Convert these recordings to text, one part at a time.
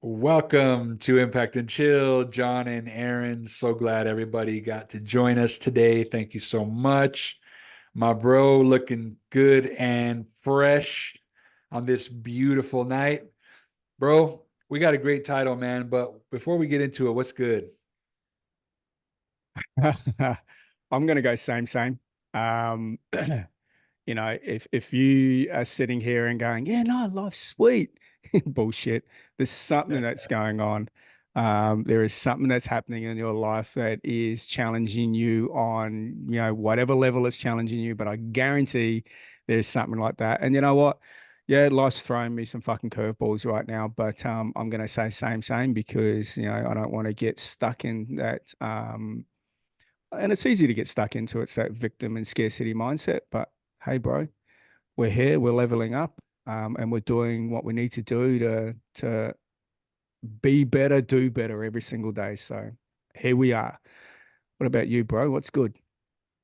Welcome to Impact and Chill, John and Aaron. So glad everybody got to join us today. Thank you so much. My bro looking good and fresh on this beautiful night. Bro, we got a great title, man. But before we get into it, what's good? I'm gonna go same. Um, if you are sitting here and going, yeah, no, life's sweet, bullshit. There's something that's going on. There is something that's happening in your life that is challenging you on, whatever level it's challenging you. But I guarantee there's something like that. And you know what? Yeah, life's throwing me some fucking curveballs right now, but I'm gonna say same because I don't want to get stuck in that and it's easy to get stuck into it. It's that victim and scarcity mindset. But hey, bro, we're here, we're leveling up, and we're doing what we need to do to be better, do better every single day. So here we are. What about you, bro? What's good?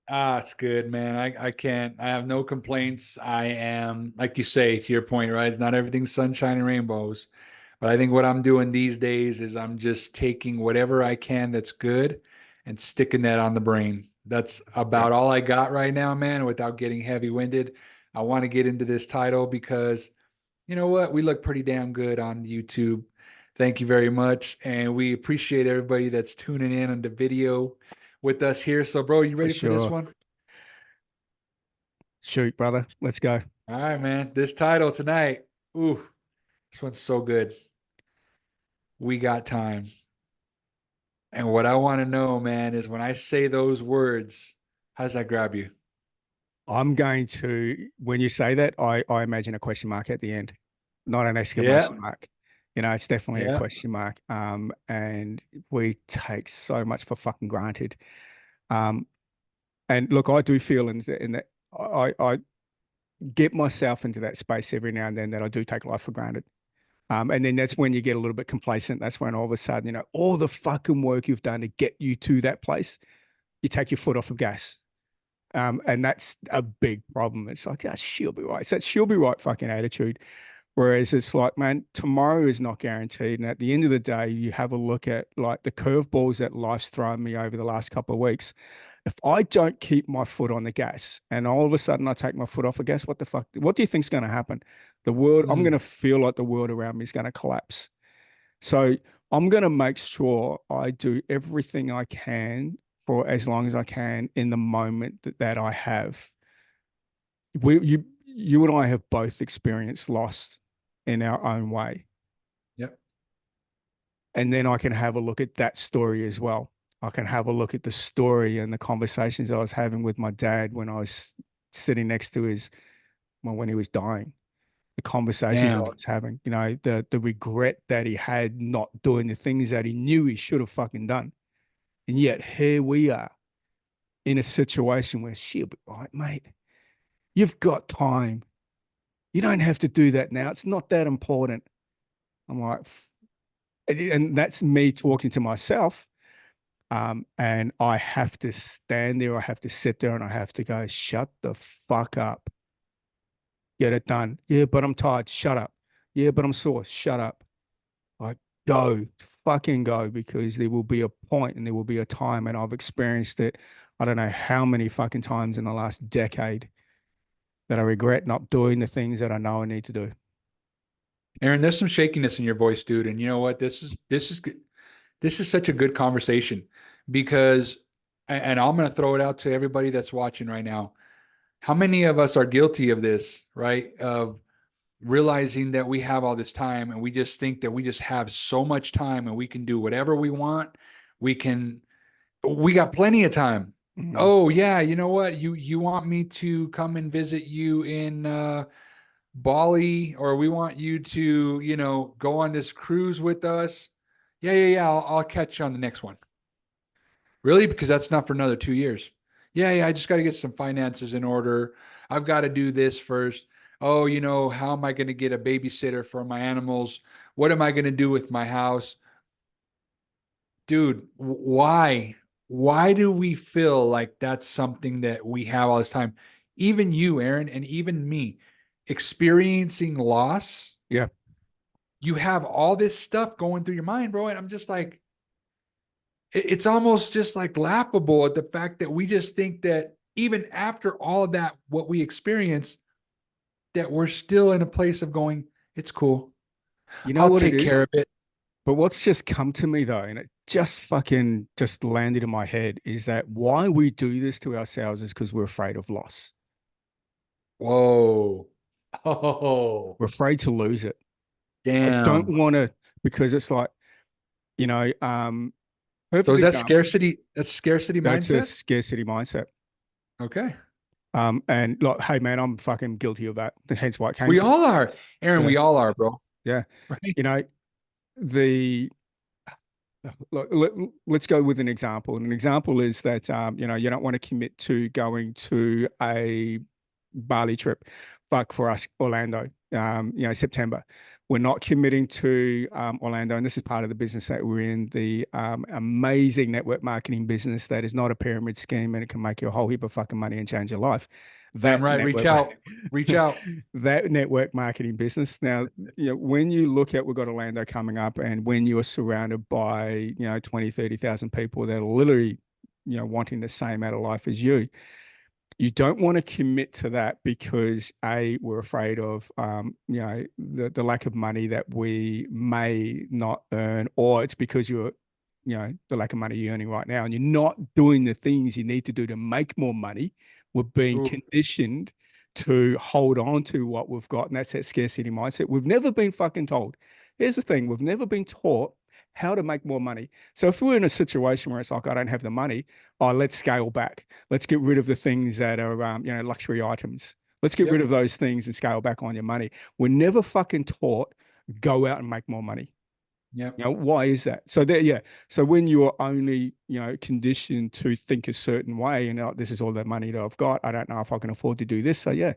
It's good, man. I have no complaints. I am, like you say, to your point, right? It's not everything's sunshine and rainbows. But I think what I'm doing these days is I'm just taking whatever I can that's good and sticking that on the brain. That's Yeah, about all I got right now, man, without getting heavy-winded. I want to get into this title because you know what? We look pretty damn good on YouTube. Thank you very much. And we appreciate everybody that's tuning in on the video with us here. So, bro, you for ready for this sure. one? Shoot, brother. Let's go. All right, man. This title tonight. Ooh, this one's so good. We got time. And what I want to know, man, is when I say those words, how does that grab you? I'm going to, when you say that, I imagine a question mark at the end, not an exclamation Yeah. mark. It's definitely a Yeah. question mark. And we take so much for fucking granted. Um, And look, I do feel in that I get myself into that space every now and then that I do take life for granted. And then that's when you get a little bit complacent. That's when all of a sudden, all the fucking work you've done to get you to that place, you take your foot off of gas. And that's a big problem. It's like, yeah, she'll be right. It's that she'll be right fucking attitude. Whereas it's like, man, tomorrow is not guaranteed. And at the end of the day, you have a look at like the curveballs that life's thrown me over the last couple of weeks. If I don't keep my foot on the gas and all of a sudden I take my foot off the gas, what the fuck? What do you think's going to happen? I'm going Mm. to feel like the world around me is going to collapse. So I'm going to make sure I do everything I can for as long as I can in the moment that I have. You and I have both experienced loss in our own way. Yep. And then I can have a look at that story as well. I can have a look at the story and the conversations I was having with my dad when I was sitting next to when he was dying, the conversations I Damn. was having, the regret that he had not doing the things that he knew he should have fucking done. And yet here we are in a situation where she'll be right, mate. You've got time. You don't have to do that now. It's not that important. I'm like, and that's me talking to myself. And I have to stand there, I have to sit there and I have to go, shut the fuck up. Get it done. Yeah, but I'm tired. Shut up. Yeah, but I'm sore. Shut up. Like, go, fucking go, because there will be a point and there will be a time, and I've experienced it. I don't know how many fucking times in the last decade that I regret not doing the things that I know I need to do. Aaron, there's some shakiness in your voice, dude. And you know what? This is good. This is such a good conversation because, and I'm going to throw it out to everybody that's watching right now. How many of us are guilty of this, right? Of realizing that we have all this time and we just think that we just have so much time and we can do whatever we want. We can, we got plenty of time. Mhm. Oh yeah, you know what? You want me to come and visit you in Bali, or we want you to, go on this cruise with us. Yeah. I'll catch you on the next one. Really? Because that's not for another 2 years. Yeah. I just got to get some finances in order. I've got to do this first. Oh, how am I going to get a babysitter for my animals? What am I going to do with my house? Dude, why? Why do we feel like that's something that we have all this time? Even you, Aaron, and even me, experiencing loss. Yeah. you have all this stuff going through your mind, bro. And I'm just like, it's almost just like laughable at the fact that we just think that even after all of that, what we experience, that we're still in a place of going, it's cool. You know I'll what it take is? care of it. But what's just come to me though, and it just fucking just landed in my head, is that why we do this to ourselves is because we're afraid of loss. Whoa. Oh, We're afraid to lose it. I don't damn. want to, because it's like, you know, So perfect is that example. scarcity? That's scarcity That's a mindset? scarcity mindset. Okay. And like, hey man, I'm fucking guilty of that. Hence why it came We to me. all are. Aaron, Yeah. we all are, bro. Yeah. Right? You know, the let's go with an example. And an example is that you know, you don't want to commit to going to a Bali trip. Fuck for us, Orlando. You know, September. We're not committing to Orlando, and this is part of the business that we're in, the amazing network marketing business that is not a pyramid scheme and it can make you a whole heap of fucking money and change your life. Damn That right. Reach network, out. Reach out. that network marketing business. Now, you know, when you look at, we've got Orlando coming up, and when you are surrounded by, you know, 20, 30,000 people that are literally, you know, wanting the same out of life as you don't want to commit to that because A, we're afraid of you know, the lack of money that we may not earn, or it's because you're, you know, the lack of money you're earning right now and you're not doing the things you need to do to make more money. We're being Ooh. conditioned to hold on to what we've got, and that's that scarcity mindset. We've never been fucking told. Here's the thing, we've never been taught how to make more money. So if we're in a situation where it's like, I don't have the money, oh, let's scale back. Let's get rid of the things that are, you know, luxury items. Let's get rid Yep. of those things and scale back on your money. We're never fucking taught, go out and make more money. Yep. You know, why is that? So there, yeah. So when you're only, you know, conditioned to think a certain way and this is all the money that I've got, I don't know if I can afford to do this. So yeah,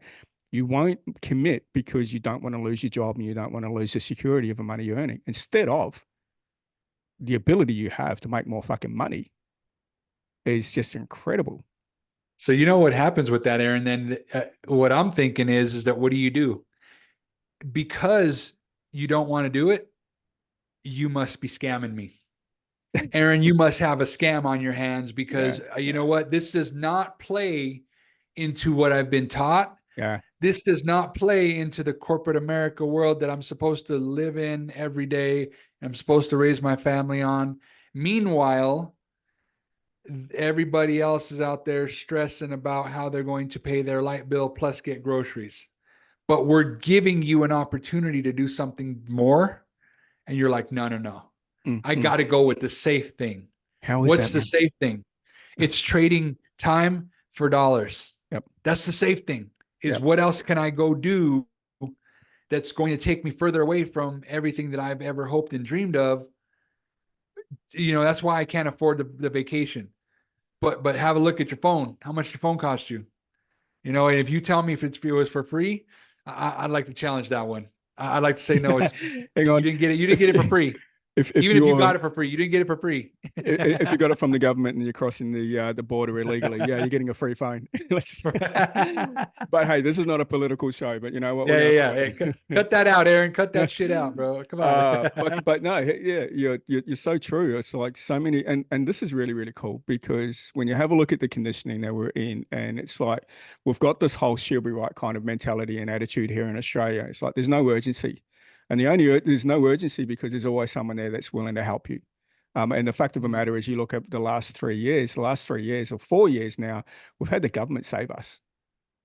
you won't commit because you don't want to lose your job and you don't want to lose the security of the money you're earning. Instead of the ability you have to make more fucking money is just incredible. So you know what happens with that, Aaron? Then what I'm thinking is that what do? Because you don't want to do it, you must be scamming me. Aaron, you must have a scam on your hands Yeah, because you know what? This does not play into what I've been taught. yeah, This does not play into the corporate America world that I'm supposed to live in every day. I'm supposed to raise my family on. Meanwhile, everybody else is out there stressing about how they're going to pay their light bill plus get groceries. But we're giving you an opportunity to do something more. And you're like, no, no, no. I mm. got to go with the safe thing. How is What's that, the man? safe thing? It's trading time for dollars. Yep, That's the safe thing. Is yep. what else can I go do that's going to take me further away from everything that I've ever hoped and dreamed of? You know, that's why I can't afford the vacation. But have a look at your phone. How much your phone cost you? You know, and if you tell me if it was for free, I'd like to challenge that one. I'd like to say no. It's Hang you on. didn't get it. You didn't If get it for free. if Even if you you're got it for free, you didn't get it for free. if you got it from the government and you're crossing the border illegally, yeah, you're getting a free phone. But hey, this is not a political show, but you know what? We're Yeah, gonna yeah, throw yeah. Hey, cut that out, Aaron. Cut it. that shit out, bro. Come on. But no, yeah, you're so true. It's like so many, and this is really really cool because when you have a look at the conditioning that we're in, and it's like we've got this whole she'll be right kind of mentality and attitude here in Australia. It's like there's no urgency, and there's no urgency because there's always someone there that's willing to help you. And the fact of the matter is, you look at the last 3 years or 4 years now, we've had the government save us.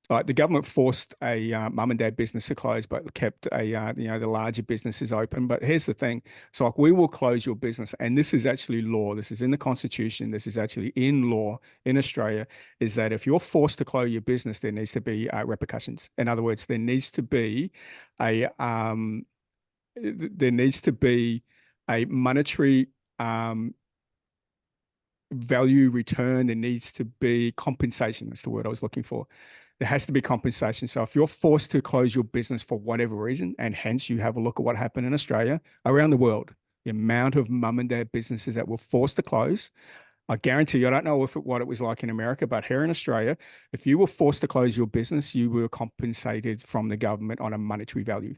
Like the government forced a mum and dad business to close, but kept a you know, the larger businesses open. But here's the thing: it's like we will close your business, and this is actually law. This is in the constitution. This is actually in law in Australia. Is that if you're forced to close your business, there needs to be repercussions. In other words, there needs to be a there needs to be a monetary value return. There needs to be compensation. That's the word I was looking for. There has to be compensation. So if you're forced to close your business for whatever reason, and hence you have a look at what happened in Australia, around the world, the amount of mum and dad businesses that were forced to close, I guarantee you, I don't know what it was like in America, but here in Australia, if you were forced to close your business, you were compensated from the government on a monetary value.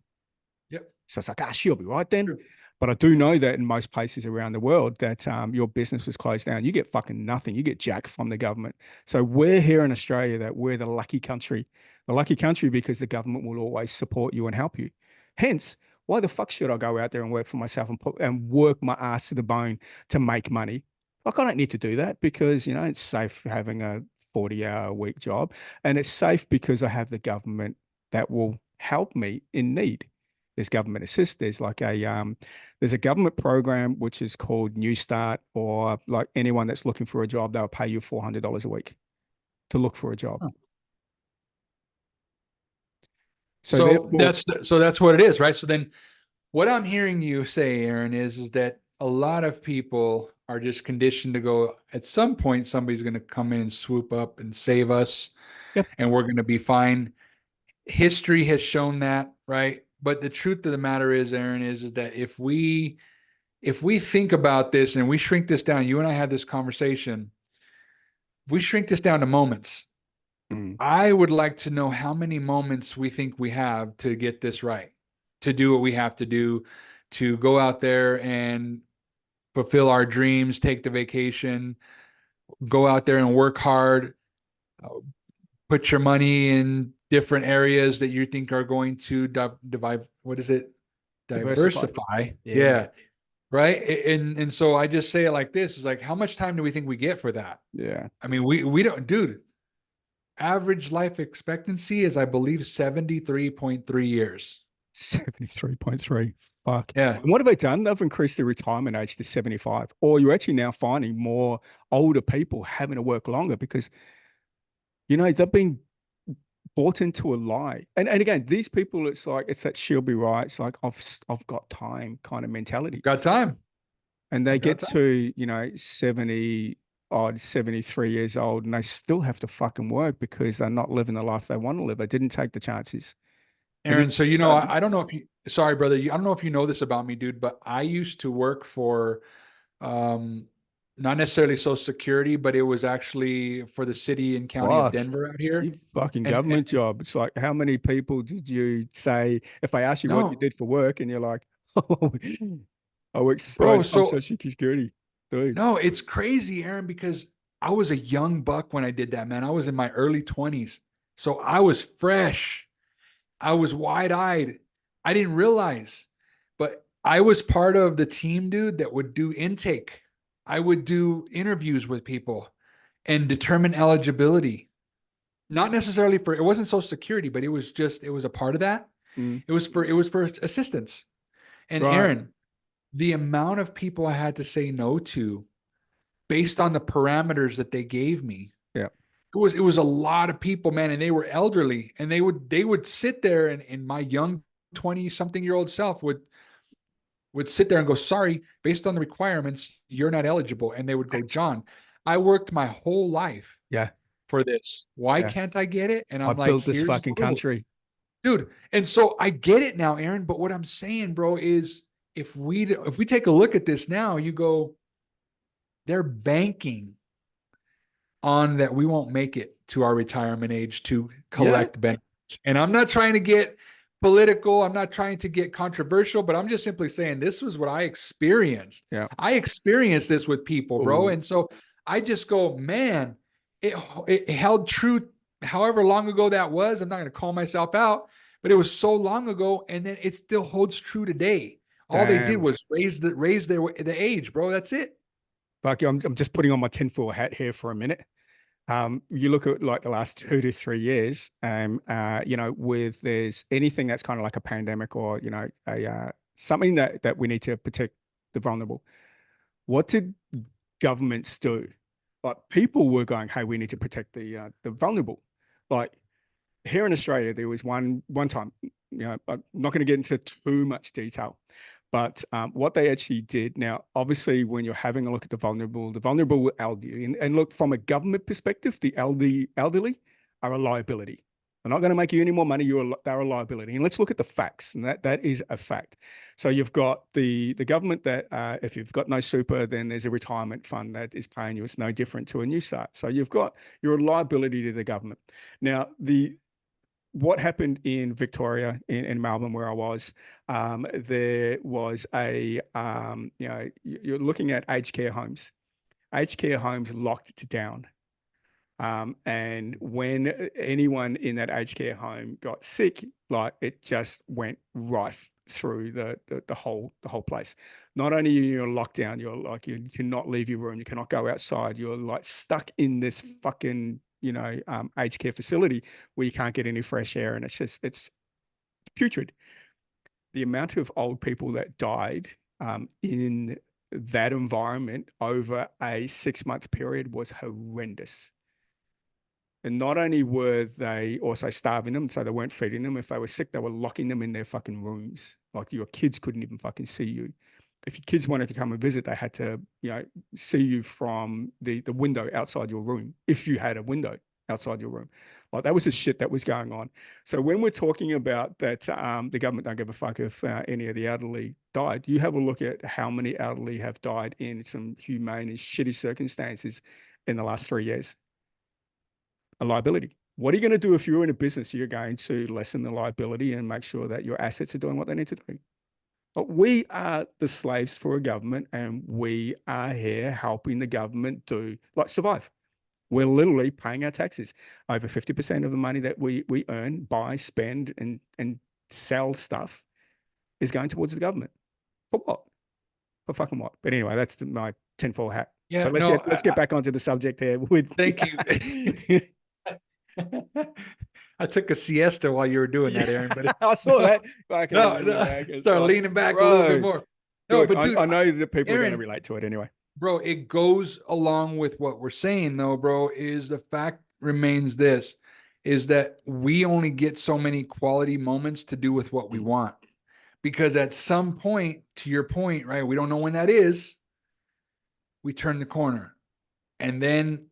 Yep. So it's like, ah, she'll be right then. True. But I do know that in most places around the world that your business was closed down, you get fucking nothing. You get jack from the government. So we're here in Australia that we're the lucky country because the government will always support you and help you. Hence, why the fuck should I go out there and work for myself and work my ass to the bone to make money? Like I don't need to do that because, you know, it's safe having a 40-hour a week job and it's safe because I have the government that will help me in need. There's government assist. There's a government program which is called New Start, or like anyone that's looking for a job, they'll pay you $400 a week to look for a job. Huh. So therefore, So that's what it is, right? So then what I'm hearing you say, Aaron, is that a lot of people are just conditioned to go, at some point somebody's going to come in and swoop up and save us, yep, and we're going to be fine. History has shown that, right? But the truth of the matter is, Aaron, is that if we think about this and we shrink this down, you and I had this conversation. If we shrink this down to moments, mm, I would like to know how many moments we think we have to get this right, to do what we have to do, to go out there and fulfill our dreams, take the vacation, go out there and work hard, uh, put your money in different areas that you think are going to divide. What is it? diversify. Diversify. Yeah, Yeah. Right. And so I just say it like this: is like, how much time do we think we get for that? yeah. I mean, we don't, dude. Average life expectancy is, I believe, 73.3 years. 73.3. Fuck. Yeah. And what have they done? They've increased the retirement age to 75. Or you're actually now finding more older people having to work longer because, you know, they've been bought into a lie. And again, these people, it's like, it's that she'll be right. It's like, I've got time kind of mentality. Got time. And I they got get time. to, you know, 70 odd, 73 years old, and they still have to fucking work because they're not living the life they want to live. They didn't take the chances. And then Aaron, so all of a I sudden, don't know if you, sorry, brother, I don't know if you know this about me, dude, but I used to work for, um, not necessarily Social Security, but it was actually for the city and county of fuck. Denver out here. You fucking And government job. It's like, how many people did you say, if I ask you what you no, did for work and you're like, oh, bro, I'm so Social Security, dude. no, it's crazy, Aaron, because I was a young buck when I did that, man. I was in my early 20s. So I was fresh. I was wide-eyed. I didn't realize, but I was part of the team, dude, that would do intake. I would do interviews with people and determine eligibility. Not necessarily for, it wasn't Social Security, but it was a part of that. Mm, It was for assistance. And right. Aaron, the amount of people I had to say no to based on the parameters that they gave me, Yeah. it was a lot of people, man, and they were elderly, and they would sit there, and my young 20 something year old self would sit there and go, sorry, based on the requirements, you're not eligible. And they would go, That's, John, I worked my whole life yeah. for this. Why Yeah. can't I get it? And I I'm like, built this here's the fucking rules, country. dude. And so I get it now, Aaron. But what I'm saying, bro, is if we take a look at this now, you go, they're banking on that we won't make it to our retirement age to Yeah. collect benefits. And I'm not trying to get political, I'm not trying to get controversial, but I'm just simply saying this was what I experienced. Yeah. I experienced this with people, bro. Oh, And so I just go, man, it it held true however long ago that was. I'm not going to call myself out, but it was so long ago, and then it still holds true today. All they did damn. was raise the age, bro. That's it. Fuck you. I'm just putting on my tinfoil hat here for a minute. You look at like the last 2 to 3 years, you know, with there's anything that's kind of like a pandemic or, you know, a something that we need to protect the vulnerable. What did governments do? Like people were going, hey, we need to protect the vulnerable. Like here in Australia, there was one time, you know, I'm not going to get into too much detail, but what they actually did now, obviously, when you're having a look at the vulnerable elderly, and look from a government perspective, the elderly are a liability. They're not going to make you any more money. They're a liability. And let's look at the facts, and that is a fact. So you've got the government that if you've got no super, then there's a retirement fund that is paying you. It's no different to a new start. So you're a liability to the government. Now what happened in Victoria, in Melbourne, where I was, there was you're looking at aged care homes. Aged care homes locked down. And when anyone in that aged care home got sick, like it just went right through the whole place. Not only are you in lockdown, you're like you cannot leave your room, you cannot go outside, you're like stuck in this fucking aged care facility where you can't get any fresh air, and it's putrid. The amount of old people that died in that environment over a 6 month period was horrendous. And not only were they also starving them, so they weren't feeding them. If they were sick, they were locking them in their fucking rooms. Like your kids couldn't even fucking see you. If your kids wanted to come and visit, they had to, see you from the window outside your room, if you had a window outside your room. Like that was the shit that was going on. So when we're talking about that, the government don't give a fuck if any of the elderly died, you have a look at how many elderly have died in some humane and shitty circumstances in the last 3 years. A liability. What are you going to do if you're in a business? You're going to lessen the liability and make sure that your assets are doing what they need to do. But we are the slaves for a government, and we are here helping the government survive. We're literally paying our taxes. Over 50% of the money that we earn, buy, spend, and sell stuff is going towards the government. For what? For fucking what? But anyway, that's my tinfoil hat. Yeah, But no, let's get back onto the subject here. thank you. I took a siesta while you were doing that, Aaron, but I saw that. Fucking no, start like, leaning back a little bit more. No, good. but dude, I know that people are going Aaron, to relate to it anyway. bro, it goes along with what we're saying though, bro, is the fact remains this, is that we only get so many quality moments to do with what we want. Because at some point, to your point, right, we don't know when that is, we turn the corner. And then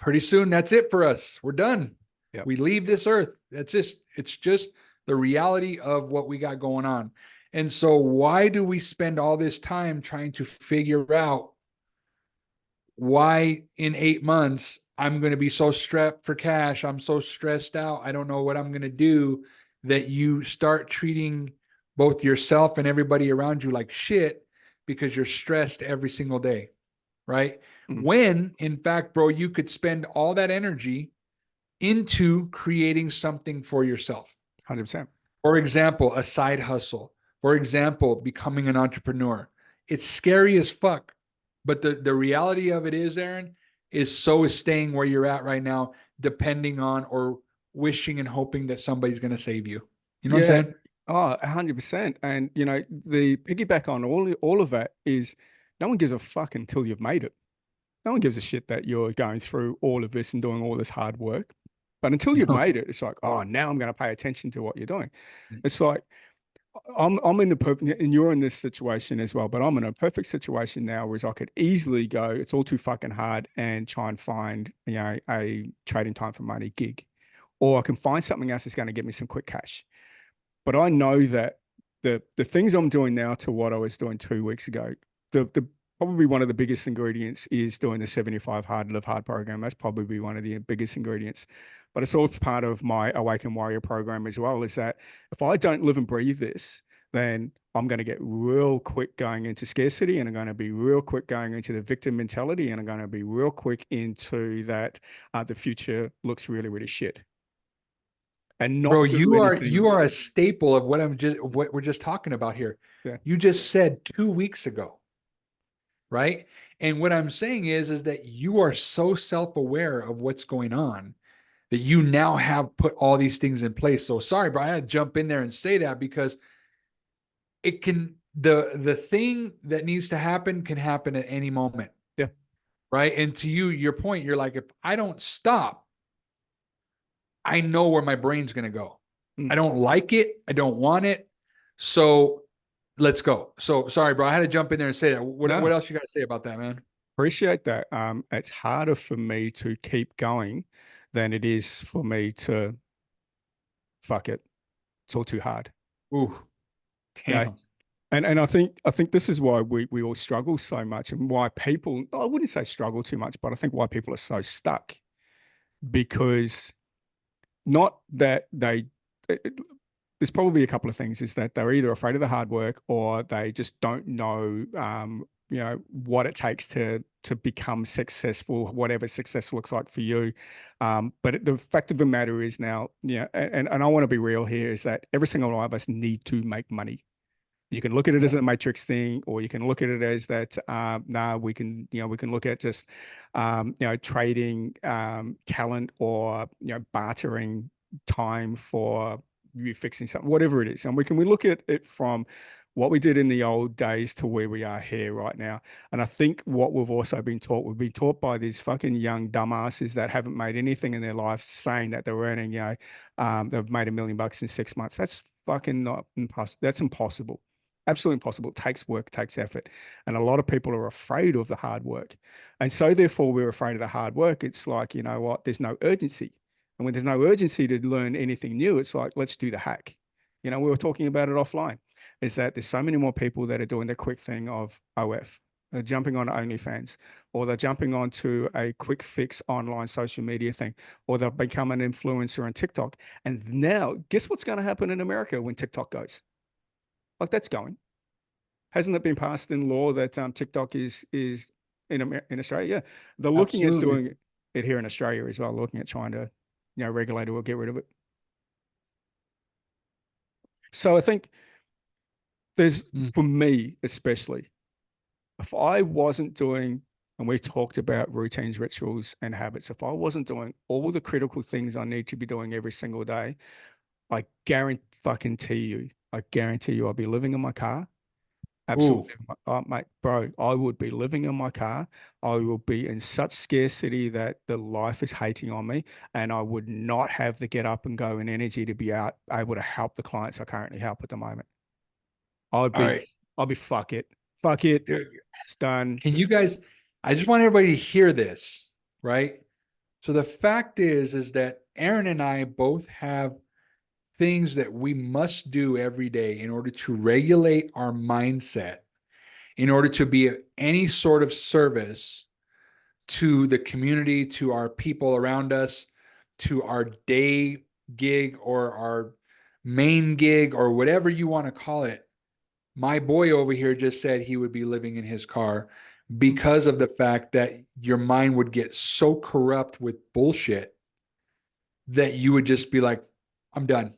pretty soon that's it for us. We're done. Yep. We leave this earth. It's just the reality of what we got going on. And so why do we spend all this time trying to figure out why in 8 months I'm going to be so strapped for cash? I'm so stressed out. I don't know what I'm going to do, that you start treating both yourself and everybody around you like shit because you're stressed every single day. Right. Mm-hmm. When in fact, bro, you could spend all that energy into creating something for yourself. 100%. For example, a side hustle. For example, becoming an entrepreneur. It's scary as fuck. But the reality of it is, Aaron, is staying where you're at right now, depending on or wishing and hoping that somebody's going to save you. You know what I'm saying? Oh, 100%. And, the piggyback on all of that is no one gives a fuck until you've made it. No one gives a shit that you're going through all of this and doing all this hard work. But until you've made it, it's like, oh, now I'm going to pay attention to what you're doing. It's like, I'm in the perfect, and you're in this situation as well, but I'm in a perfect situation now, whereas I could easily go, it's all too fucking hard, and try and find, a trading time for money gig, or I can find something else that's going to get me some quick cash. But I know that the things I'm doing now to what I was doing 2 weeks ago, the probably one of the biggest ingredients is doing the 75 Hard Live Hard program. That's probably one of the biggest ingredients. But it's also part of my Awaken Warrior program as well, is that if I don't live and breathe this, then I'm going to get real quick going into scarcity, and I'm going to be real quick going into the victim mentality, and I'm going to be real quick into that the future looks really, really shit. And not bro, you are a staple of what we're just talking about here. Yeah. You just said 2 weeks ago. Right. And what I'm saying is that you are so self-aware of what's going on that you now have put all these things in place. So sorry, bro, I had to jump in there and say that because it can, the thing that needs to happen can happen at any moment. Yeah. Right. And to your point, you're like, if I don't stop, I know where my brain's going to go. I don't like it. I don't want it. So let's go. So sorry, bro. I had to jump in there and say that. What else you got to say about that, man? Appreciate that. It's harder for me to keep going than it is for me to fuck it. It's all too hard. Ooh, damn. Okay? And I think this is why we all struggle so much, and why people, I wouldn't say struggle too much, but I think why people are so stuck, because not that there's probably a couple of things is that they're either afraid of the hard work or they just don't know, what it takes to become successful, whatever success looks like for you. But the fact of the matter is now, and I want to be real here, is that every single one of us need to make money. You can look at it Yeah. as a matrix thing, or you can look at it as that, we can look at just, trading talent or, bartering time for you fixing something, whatever it is. And we look at it from what we did in the old days to where we are here right now. And I think what we've been taught by these fucking young dumbasses that haven't made anything in their life saying that they're earning, they've made $1 million in 6 months. That's fucking not impossible. That's impossible. Absolutely impossible. It takes work, takes effort. And a lot of people are afraid of the hard work. And so therefore we're afraid of the hard work. It's like, you know what, there's no urgency. And when there's no urgency to learn anything new, it's like, let's do the hack. We were talking about it offline, is that there's so many more people that are doing the quick thing of OF. They're jumping on OnlyFans, or they're jumping onto a quick fix online social media thing, or they'll become an influencer on TikTok. And now, guess what's going to happen in America when TikTok goes? Like that's going. Hasn't it been passed in law that TikTok is in Australia? Yeah, they're looking at Absolutely. doing it here in Australia as well, looking at trying to, regulate it or get rid of it. So I think there's, Mm. for me especially, if I wasn't doing, and we talked about routines, rituals, and habits, if I wasn't doing all the critical things I need to be doing every single day, I guarantee you, I'll be living in my car. Ooh. Absolutely, mate, bro. I would be living in my car. I will be in such scarcity that the life is hating on me, and I would not have the get up and go and energy to be out able to help the clients I currently help at the moment. I'd All be, right. fuck it, Dude, it's done. can you guys, I just want everybody to hear this, right? So the fact is that Aaron and I both have things that we must do every day in order to regulate our mindset, in order to be any sort of service to the community, to our people around us, to our day gig or our main gig or whatever you want to call it. My boy over here just said he would be living in his car because of the fact that your mind would get so corrupt with bullshit that you would just be like, I'm done.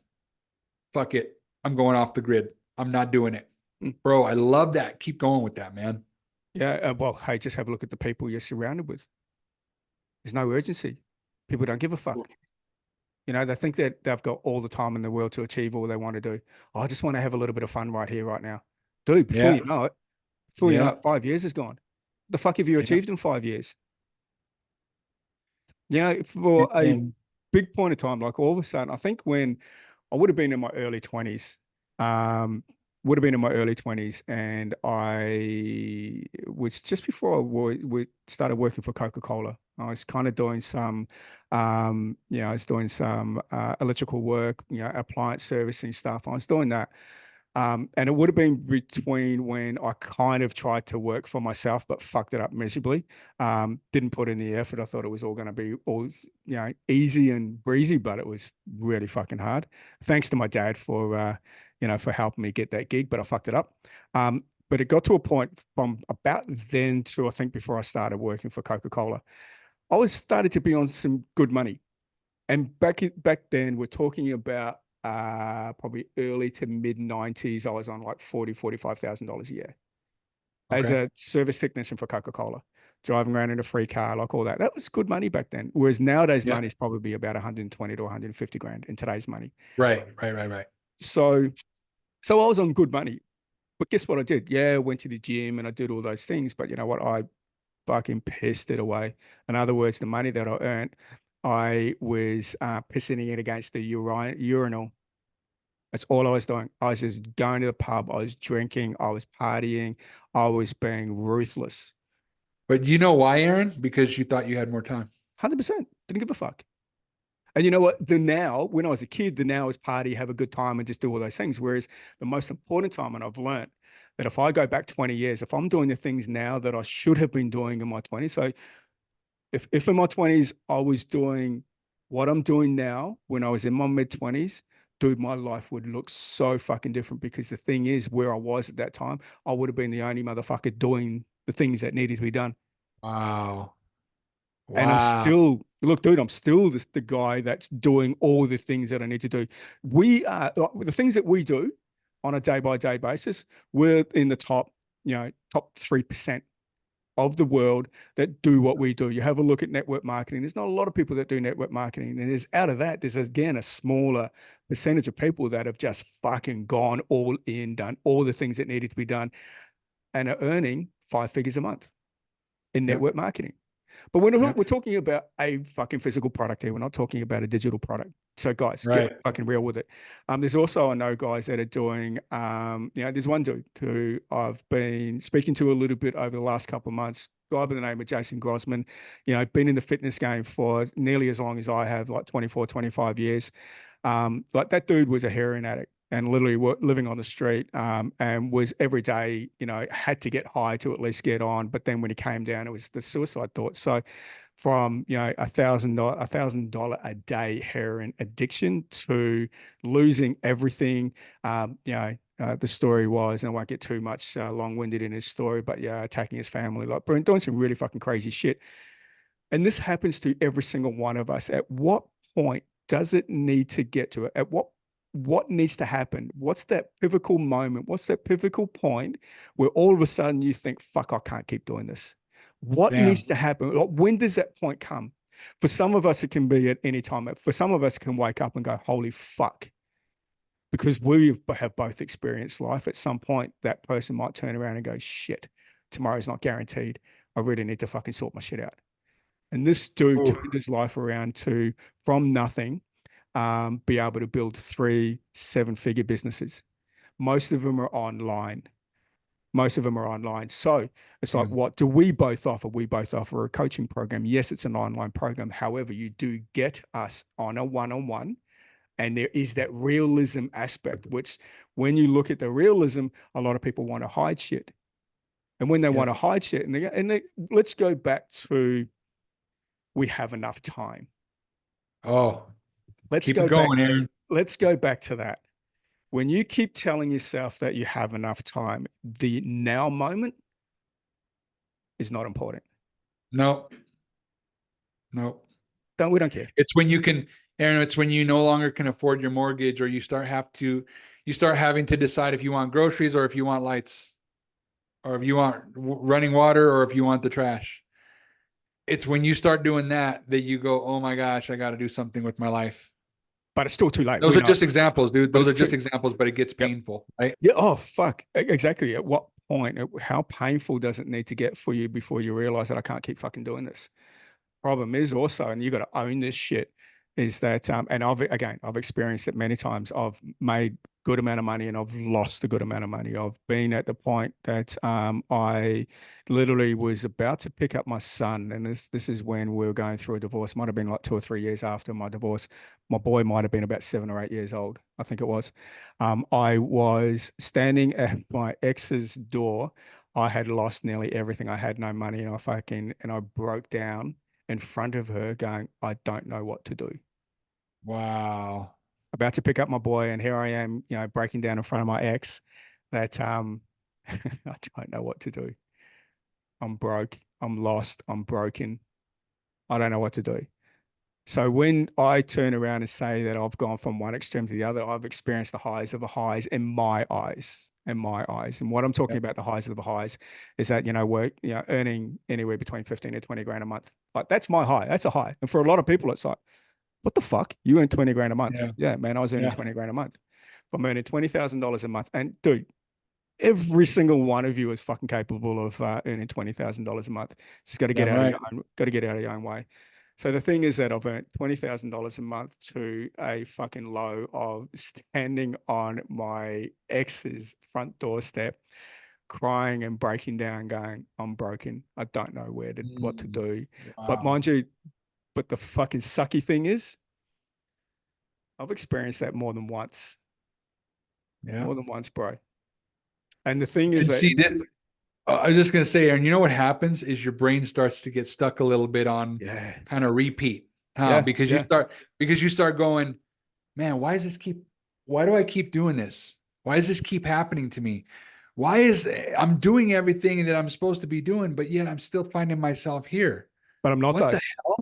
Fuck it. I'm going off the grid. I'm not doing it. Mm. Bro, I love that. Keep going with that, man. Yeah, well, hey, just have a look at the people you're surrounded with. There's no urgency. People don't give a fuck. They think that they've got all the time in the world to achieve all they want to do. Oh, I just want to have a little bit of fun right here, right now. Dude, Yeah. before you know Yeah. it, 5 years is gone. The fuck have you Yeah. achieved in 5 years? For a And big point of time, like all of a sudden, I think when I would have been in my early 20s, and I was just before we started working for Coca-Cola. I was kind of doing some, I was doing some electrical work, appliance servicing stuff. I was doing that. And it would have been between when I kind of tried to work for myself, but fucked it up miserably. Didn't put in the effort. I thought it was all going to be all, easy and breezy, but it was really fucking hard. Thanks to my dad for helping me get that gig, but I fucked it up. But it got to a point from about then to I think before I started working for Coca-Cola, I was started to be on some good money. And back then, we're talking about probably early to mid 90s. I was on like $45,000 a year as okay. a service technician for Coca-Cola, driving around in a free car, like all that. That was good money back then. Whereas nowadays, Yeah. money is probably about 120 to 150 grand in today's money. Right. Right. Right. Right. So, so I was on good money. But guess what I did? Yeah, I went to the gym and I did all those things. But you know what? I fucking pissed it away. In other words, the money that I earned, I was pissing it against the urinal. That's all I was doing. I was just going to the pub. I was drinking. I was partying. I was being ruthless. But you know why, Aaron? Because you thought you had more time. 100%. Didn't give a fuck. And you know what? The now, when I was a kid, the now is party, have a good time, and just do all those things. Whereas the most important time, and I've learned that if I go back 20 years, if I'm doing the things now that I should have been doing in my 20s, so if in my 20s I was doing What I'm doing now, when I was in my mid-20s, dude, my life would look so fucking different because the thing is, where I was at that time, I would have been the only motherfucker doing the things that needed to be done. Wow. And I'm Wow. still, look, dude, I'm still the guy that's doing all the things that I need to do. We are the things that we do on a day by day basis. We're in the top, top 3% of the world that do what we do. You have a look at network marketing. There's not a lot of people that do network marketing. And there's out of that, there's again a smaller percentage of people that have just fucking gone all in, done all the things that needed to be done, and are earning 5 figures a month in Yep. network marketing. But we're Yep. talking about a fucking physical product here. We're not talking about a digital product. So guys, get Right. fucking real with it. There's also, I know guys that are doing, there's one dude who I've been speaking to a little bit over the last couple of months, guy by the name of Jason Grossman, been in the fitness game for nearly as long as I have, like 24, 25 years. Like that dude was a heroin addict and literally living on the street, and was every day, had to get high to at least get on. But then when he came down, it was the suicide thought. So from, $1,000 a day heroin addiction to losing everything. The story was, and I won't get too much long-winded in his story, but yeah, attacking his family, like doing some really fucking crazy shit. And this happens to every single one of us. At what point does it need to get to it? At what needs to happen? What's that pivotal moment? What's that pivotal point where all of a sudden you think, fuck, I can't keep doing this? What needs Damn. to happen? When does that point come? For some of us, it can be at any time. For some of us, it can wake up and go, holy fuck. Because we have both experienced life. At some point, that person might turn around and go, shit, tomorrow's not guaranteed. I really need to fucking sort my shit out. And this dude Ooh. turned his life around to, from nothing, be able to build 3 7-figure businesses. Most of them are online. Most of them are online. So it's like, Damn. what do we both offer? We both offer a coaching program. Yes, it's an online program. However, you do get us on a one-on-one. And there is that realism aspect, which when you look at the realism, a lot of people want to hide shit. And when they want to Yep. hide shit, let's go back to we have enough time. Oh, Let's keep it go back going, to Aaron. let's go back to that. When you keep telling yourself that you have enough time, the now moment is not important. No, no. We don't care. It's when you can, Aaron, it's when you no longer can afford your mortgage or you start having to decide if you want groceries or if you want lights or if you want running water or if you want the trash. It's when you start doing that that you go, oh my gosh, I got to do something with my life. But it's still too late. Those We are know. just examples, dude. But Those it's are just too. examples, but it gets Yep. painful, right? Yeah. Oh fuck. Exactly. At what point? How painful does it need to get for you before you realize that I can't keep fucking doing this? Problem is also, and you got to own this shit, is that, and I've experienced it many times. I've made good amount of money and I've lost a good amount of money. I've been at the point that I literally was about to pick up my son, and this is when we were going through a divorce. Might have been like 2 or 3 years after my divorce. My boy might have been about 7 or 8 years old, I think it was. I was standing at my ex's door. I had lost nearly everything. I had no money, and I broke down in front of her going, I don't know what to do. Wow. About to pick up my boy, and here I am, breaking down in front of my ex that I don't know what to do. I'm broke, I'm lost, I'm broken. I don't know what to do. So when I turn around and say that I've gone from one extreme to the other, I've experienced the highs of the highs in my eyes. In my eyes. And what I'm talking Yep. about, the highs of the highs, is that, earning anywhere between 15 to 20 grand a month. Like that's my high. That's a high. And for a lot of people, it's like, what the fuck? You earn 20 grand a month. Yeah. Yeah, man, I was earning Yeah. 20 grand a month. If I'm earning $20,000 a month. And dude, every single one of you is fucking capable of earning $20,000 a month. Just got to get Damn out of right. your own, got to get out of your own way. So the thing is that I've earned $20,000 a month to a fucking low of standing on my ex's front doorstep, crying and breaking down, going, I'm broken. I don't know what to do. But Wow. mind you, but the fucking sucky thing is, I've experienced that more than once. Yeah. More than once, bro. And the thing is And that, see that I was just gonna say, Aaron, you know what happens is your brain starts to get stuck a little bit on yeah, kind of repeat. huh? Yeah, yeah. Because you start going, man, why do I keep doing this? Why does this keep happening to me? Why is I'm doing everything that I'm supposed to be doing, but yet I'm still finding myself here? But I'm not What though. the hell?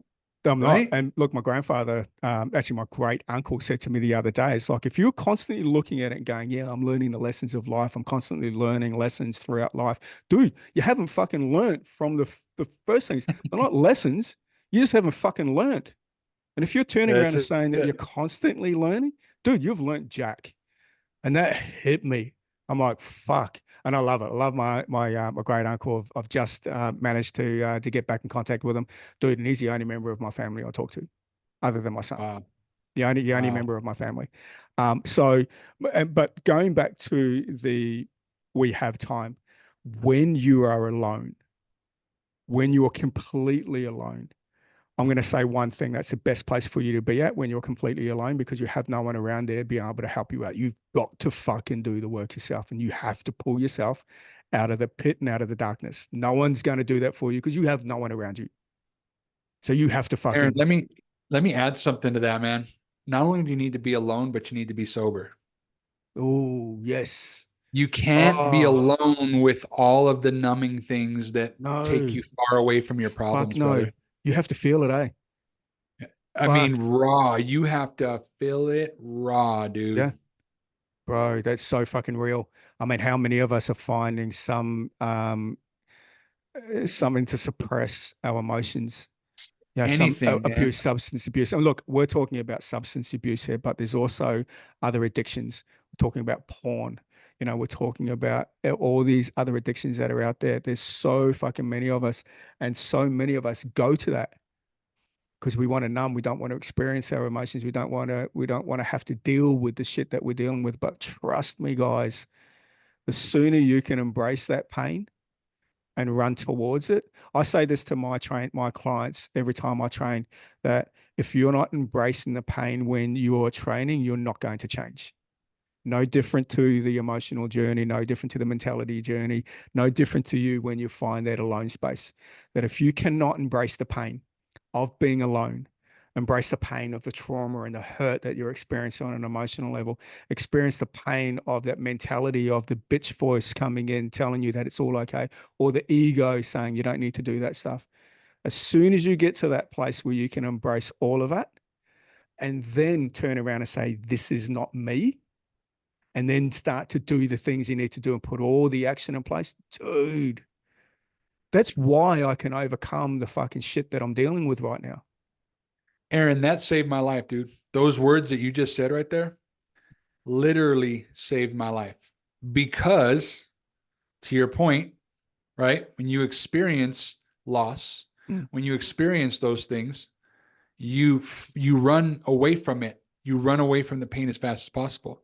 I'm not. Right? And look, my grandfather, actually my great uncle said to me the other day, it's like if you're constantly looking at it and going, yeah, I'm learning the lessons of life. I'm constantly learning lessons throughout life. Dude, you haven't fucking learned from the first things. They're not lessons. You just haven't fucking learned. And if you're turning around That's and it. saying that you're constantly learning, dude, you've learned jack. And that hit me. I'm like, fuck. And I love it. I love my great uncle. I've just managed to get back in contact with him, dude. And he's the only member of my family I talk to, other than my son. Wow. The only Wow. member of my family. So, but going back to we have time. When you are alone, when you are completely alone, I'm going to say one thing, that's the best place for you to be at when you're completely alone because you have no one around there being able to help you out. You've got to fucking do the work yourself and you have to pull yourself out of the pit and out of the darkness. No one's going to do that for you because you have no one around you. So you have to Aaron, fucking, let me add something to that, man. Not only do you need to be alone, but you need to be sober. oh, yes. You can't be Oh, alone with all of the numbing things that take no. you far away from your Fuck problems, no. brother. You have to feel it, eh? I Fuck. mean, raw. You have to feel it raw, Yeah. dude. Bro, that's so fucking real. I mean, how many of us are finding something to suppress our emotions? Yeah, some Anything, man. abuse, substance abuse. And look, we're talking about substance abuse here, but there's also other addictions. We're talking about porn. We're talking about all these other addictions that are out there. There's so fucking many of us, and so many of us go to that because we want to numb. We don't want to experience our emotions. We don't want to have to deal with the shit that we're dealing with. But trust me, guys, the sooner you can embrace that pain and run towards it. I say this to my clients every time I train that if you're not embracing the pain when you're training, you're not going to change. No different to the emotional journey, no different to the mentality journey, no different to you when you find that alone space. That if you cannot embrace the pain of being alone, embrace the pain of the trauma and the hurt that you're experiencing on an emotional level, experience the pain of that mentality of the bitch voice coming in telling you that it's all okay, or the ego saying you don't need to do that stuff. As soon as you get to that place where you can embrace all of that and then turn around and say, this is not me, and then start to do the things you need to do and put all the action in place, dude, that's why I can overcome the fucking shit that I'm dealing with right now. Aaron, that saved my life, dude. Those words that you just said right there literally saved my life. Because, to your point, right? When you experience loss, Mm. when you experience those things, you run away from it. You run away from the pain as fast as possible.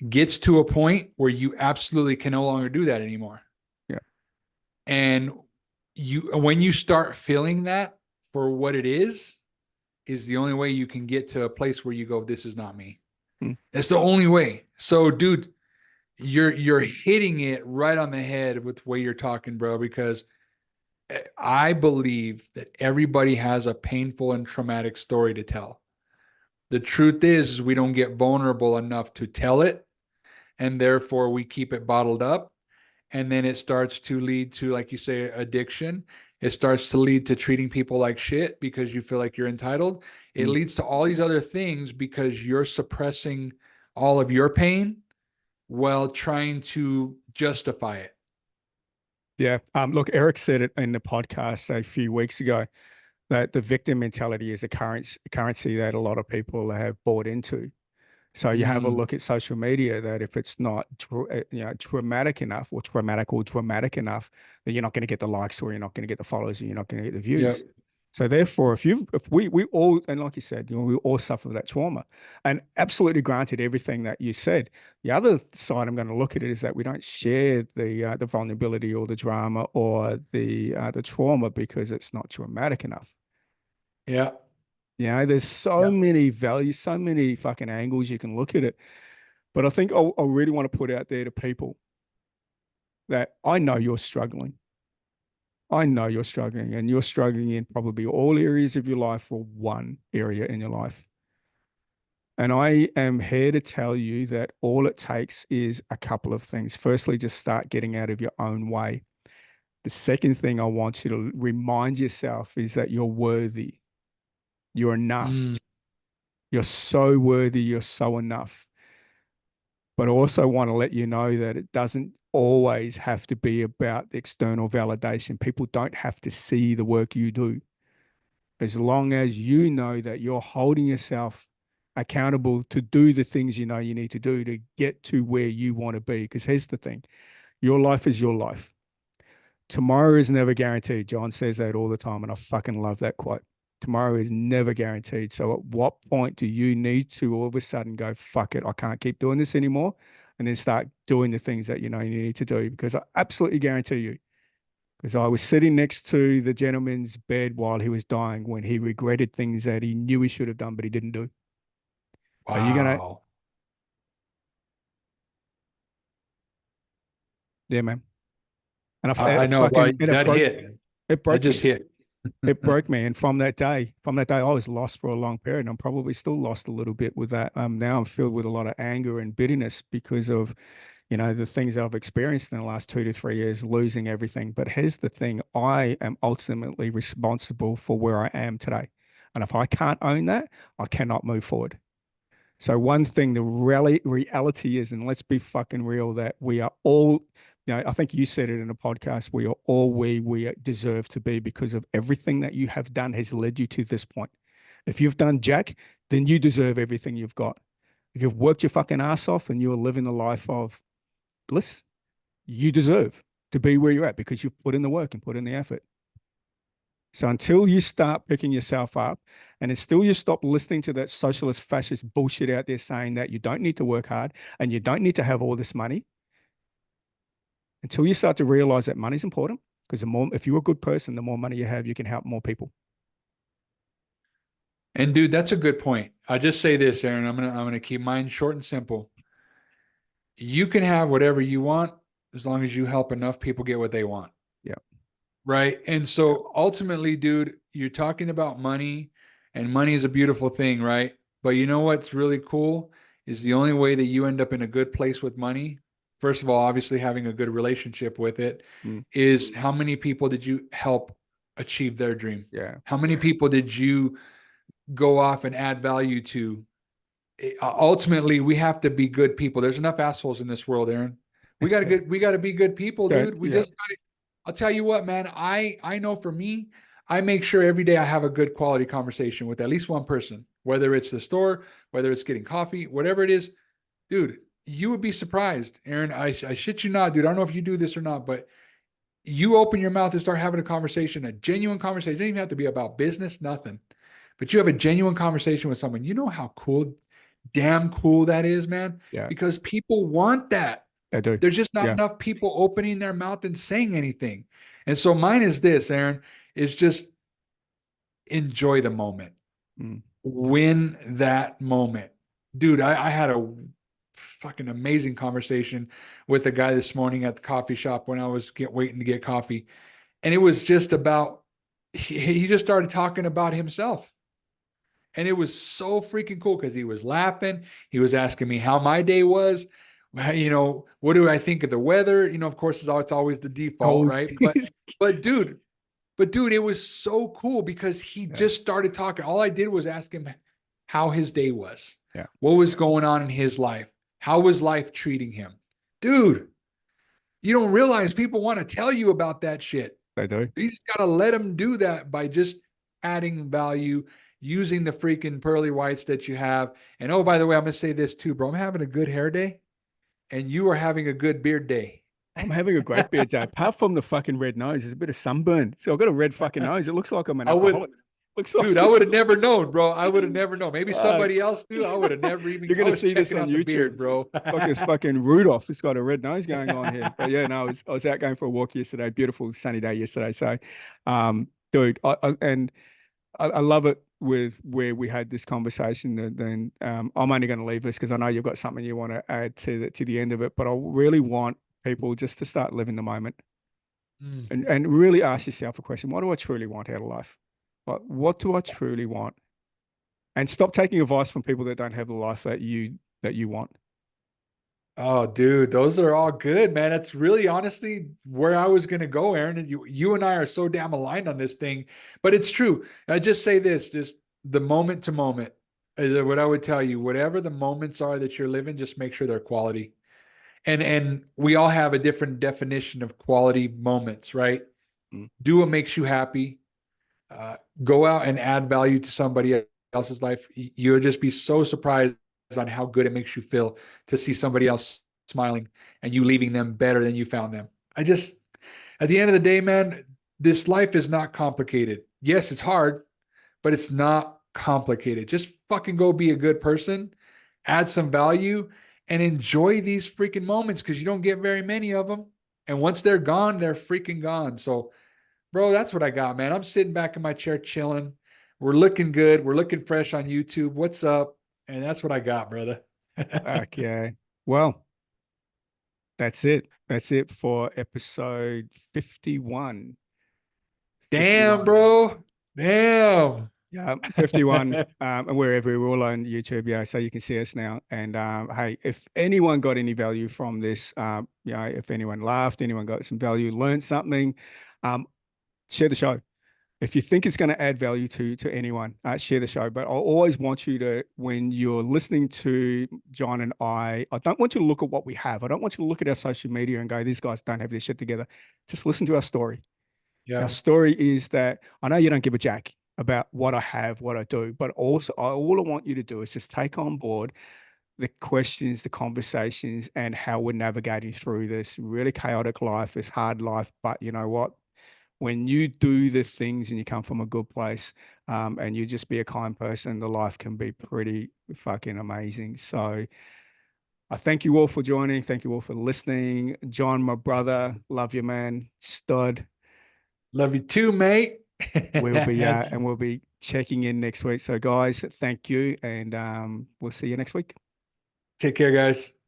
It gets to a point where you absolutely can no longer do that anymore. Yeah. And when you start feeling that for what it is the only way you can get to a place where you go, this is not me. Mm. It's the only way. So, dude, you're hitting it right on the head with the way you're talking, bro, because I believe that everybody has a painful and traumatic story to tell. The truth is we don't get vulnerable enough to tell it, and therefore we keep it bottled up. And then it starts to lead to, like you say, addiction. It starts to lead to treating people like shit because you feel like you're entitled. It Mm. leads to all these other things because you're suppressing all of your pain while trying to justify it. Yeah. Look, Eric said it in the podcast a few weeks ago that the victim mentality is a currency that a lot of people have bought into. So you have a Mm, look at social media that if it's not traumatic enough or traumatic or dramatic enough, then you're not going to get the likes or you're not going to get the followers or you're not going to get the yep. views. So therefore, if we all, and like you said, we all suffer that trauma, and absolutely granted everything that you said. The other side I'm going to look at it is that we don't share the vulnerability or the drama or the trauma because it's not traumatic enough. Yeah. There's so Yeah. many values, so many fucking angles you can look at it. But I think I really want to put out there to people that I know you're struggling. I know you're struggling, and you're struggling in probably all areas of your life or one area in your life. And I am here to tell you that all it takes is a couple of things. Firstly, just start getting out of your own way. The second thing I want you to remind yourself is that you're worthy. You're enough. Mm. You're so worthy. You're so enough. But I also want to let you know that it doesn't always have to be about the external validation. People don't have to see the work you do. As long as you know that you're holding yourself accountable to do the things you know you need to do to get to where you want to be. Because here's the thing, your life is your life. Tomorrow is never guaranteed. John says that all the time, and I fucking love that quote. Tomorrow is never guaranteed. So at what point do you need to all of a sudden go, fuck it, I can't keep doing this anymore? And then start doing the things that you know you need to do. Because I absolutely guarantee you, because I was sitting next to the gentleman's bed while he was dying when he regretted things that he knew he should have done, but he didn't do. Are you gonna, Wow. yeah, man. And I know, bro. That hit. it That broke just me. hit. It broke me. And from that day, I was lost for a long period. And I'm probably still lost a little bit with that. Now I'm filled with a lot of anger and bitterness because of, you know, the things I've experienced in the last 2 to 3 years, losing everything. But here's the thing, I am ultimately responsible for where I am today. And if I can't own that, I cannot move forward. So one thing, the reality is, and let's be fucking real, that we are all, you know, I think you said it in a podcast, we are all we deserve to be because of everything that you have done has led you to this point. If you've done jack, then you deserve everything you've got. If you've worked your fucking ass off and you're living a life of bliss, you deserve to be where you're at because you've put in the work and put in the effort. So until you start picking yourself up and until you stop listening to that socialist fascist bullshit out there saying that you don't need to work hard and you don't need to have all this money, until you start to realize that money's important, because the more, if you're a good person, the more money you have, you can help more people. And dude, that's a good point. I just say this, Aaron. I'm gonna keep mine short and simple. You can have whatever you want as long as you help enough people get what they want. Yeah. Right. And so ultimately, dude, you're talking about money, and money is a beautiful thing, right? But you know what's really cool is the only way that you end up in a good place with money, first of all, obviously having a good relationship with it, Mm. is how many people did you help achieve their dream? Yeah. How many people did you go off and add value to? Ultimately, we have to be good people. There's enough assholes in this world, Aaron. We got to be good people, Don't, dude. We yeah. just I'll tell you what, man. I know for me, I make sure every day I have a good quality conversation with at least one person, whether it's the store, whether it's getting coffee, whatever it is, dude. You would be surprised, Aaron. I shit you not, dude. I don't know if you do this or not, but you open your mouth and start having a conversation, a genuine conversation. It doesn't even have to be about business, nothing. But you have a genuine conversation with someone. You know how cool, damn cool that is, man. Yeah. Because people want that. They do. There's just not Yeah. enough people opening their mouth and saying anything. And so mine is this, Aaron, is just enjoy the moment. Mm. Win that moment. Dude, I had a fucking amazing conversation with a guy this morning at the coffee shop when I was waiting to get coffee. And it was just about, he just started talking about himself. And it was so freaking cool because he was laughing. He was asking me how my day was. You know, what do I think of the weather? You know, of course, it's always the default, Oh, right? But dude, it was so cool because he yeah. just started talking. All I did was ask him how his day was, Yeah. what was going on in his life, how was life treating him. Dude, you don't realize people want to tell you about that shit. They do. You just gotta let them do that by just adding value, using the freaking pearly whites that you have. And oh, by the way, I'm gonna say this too, bro. I'm having a good hair day, and you are having a good beard day. I'm having a great beard day. Apart from the fucking red nose, there's a bit of sunburn. So I've got a red fucking nose. It looks like I'm an I would, alcoholic. Looks like dude, I would have never known, bro. I would have never known. Maybe fuck. somebody else knew. I would have never even. You're I gonna was see this checking on out the YouTube. beard, bro. Like this fucking Rudolph. It's got a red nose going on here. But yeah, no, I was out going for a walk yesterday. Beautiful sunny day yesterday. So, dude, I love it with where we had this conversation. And then I'm only going to leave this because I know you've got something you want to add to the end of it. But I really want people just to start living the moment. Mm. and really ask yourself a question. What do I truly want out of life? Like, what do I truly want? And stop taking advice from people that don't have the life that you want. Oh, dude, those are all good, man. That's really honestly where I was gonna go, Aaron. And you and I are so damn aligned on this thing. But it's true. I just say this, just the moment to moment is what I would tell you. Whatever the moments are that you're living, just make sure they're quality. And we all have a different definition of quality moments, right? Mm. Do what makes you happy. Go out and add value to somebody else's life. You'll just be so surprised on how good it makes you feel to see somebody else smiling and you leaving them better than you found them. At the end of the day, man, this life is not complicated. Yes, it's hard, but it's not complicated. Just fucking go be a good person, add some value, and enjoy these freaking moments because you don't get very many of them. And once they're gone, they're freaking gone. So, bro, that's what I got, man. I'm sitting back in my chair chilling. We're looking good. We're looking fresh on YouTube. What's up? And that's what I got, brother. Okay. Well, that's it. That's it for episode 51. Damn, 51. bro. Damn. Yeah, 51. And wherever we're all on YouTube, yeah, so you can see us now. And hey, if anyone got any value from this, if anyone laughed, anyone got some value, learned something, um, share the show. If you think it's going to add value to anyone, share the show. But I always want you to, when you're listening to John and I don't want you to look at what we have. I don't want you to look at our social media and go, these guys don't have their shit together. Just listen to our story. Our Yeah. story is that I know you don't give a jack about what I have, what I do, but also all I want you to do is just take on board the questions, the conversations, and how we're navigating through this really chaotic life, this hard life. But you know what? When you do the things and you come from a good place, and you just be a kind person, the life can be pretty fucking amazing. So I thank you all for joining. Thank you all for listening. John, my brother, love you, man. Stud. Love you too, mate. We'll be checking in next week. So guys, thank you, and we'll see you next week. Take care, guys.